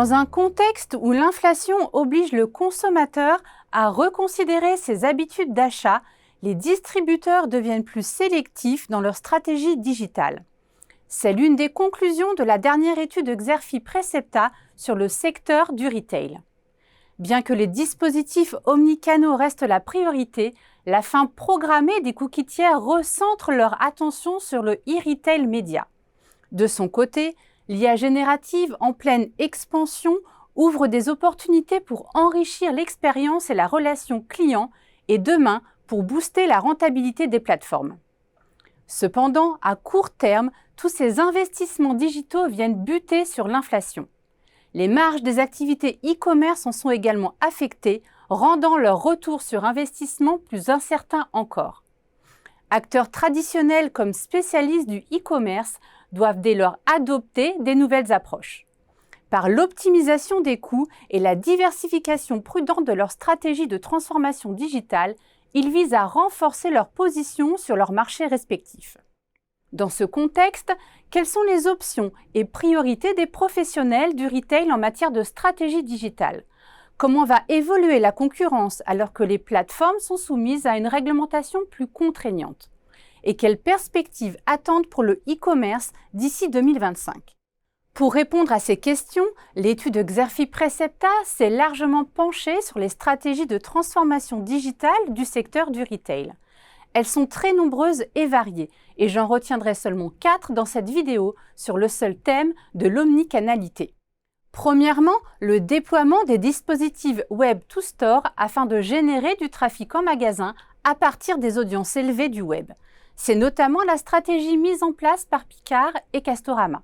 Dans un contexte où l'inflation oblige le consommateur à reconsidérer ses habitudes d'achat, les distributeurs deviennent plus sélectifs dans leur stratégie digitale. C'est l'une des conclusions de la dernière étude Xerfi Precepta sur le secteur du retail. Bien que les dispositifs omnicanaux restent la priorité, la fin programmée des cookies tiers recentre leur attention sur le e-retail média. De son côté, l'IA générative en pleine expansion ouvre des opportunités pour enrichir l'expérience et la relation client et demain pour booster la rentabilité des plateformes. Cependant, à court terme, tous ces investissements digitaux viennent buter sur l'inflation. Les marges des activités e-commerce en sont également affectées, rendant leur retour sur investissement plus incertain encore. Acteurs traditionnels comme spécialistes du e-commerce doivent dès lors adopter des nouvelles approches. Par l'optimisation des coûts et la diversification prudente de leur stratégie de transformation digitale, ils visent à renforcer leur position sur leurs marchés respectifs. Dans ce contexte, quelles sont les options et priorités des professionnels du retail en matière de stratégie digitale? Comment va évoluer la concurrence alors que les plateformes sont soumises à une réglementation plus contraignante? Et quelles perspectives attendent pour le e-commerce d'ici 2025? Pour répondre à ces questions, l'étude Xerfi Precepta s'est largement penchée sur les stratégies de transformation digitale du secteur du retail. Elles sont très nombreuses et variées, et j'en retiendrai seulement 4 dans cette vidéo sur le seul thème de l'omnicanalité. Premièrement, le déploiement des dispositifs Web to Store afin de générer du trafic en magasin à partir des audiences élevées du web. C'est notamment la stratégie mise en place par Picard et Castorama.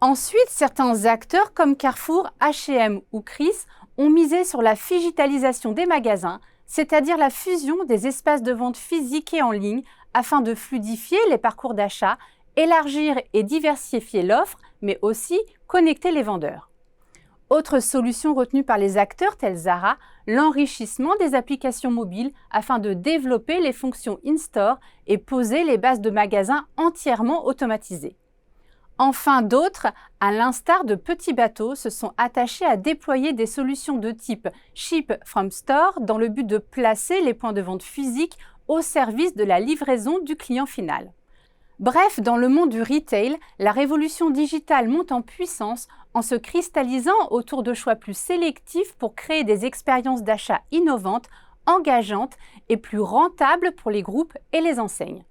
Ensuite, certains acteurs comme Carrefour, H&M ou Chris ont misé sur la phygitalisation des magasins, c'est-à-dire la fusion des espaces de vente physiques et en ligne afin de fluidifier les parcours d'achat, élargir et diversifier l'offre, mais aussi connecter les vendeurs. Autre solution retenue par les acteurs tels Zara, l'enrichissement des applications mobiles afin de développer les fonctions in-store et poser les bases de magasins entièrement automatisées. Enfin, d'autres, à l'instar de Petit Bateau, se sont attachés à déployer des solutions de type Ship from Store dans le but de placer les points de vente physiques au service de la livraison du client final. Bref, dans le monde du retail, la révolution digitale monte en puissance en se cristallisant autour de choix plus sélectifs pour créer des expériences d'achat innovantes, engageantes et plus rentables pour les groupes et les enseignes.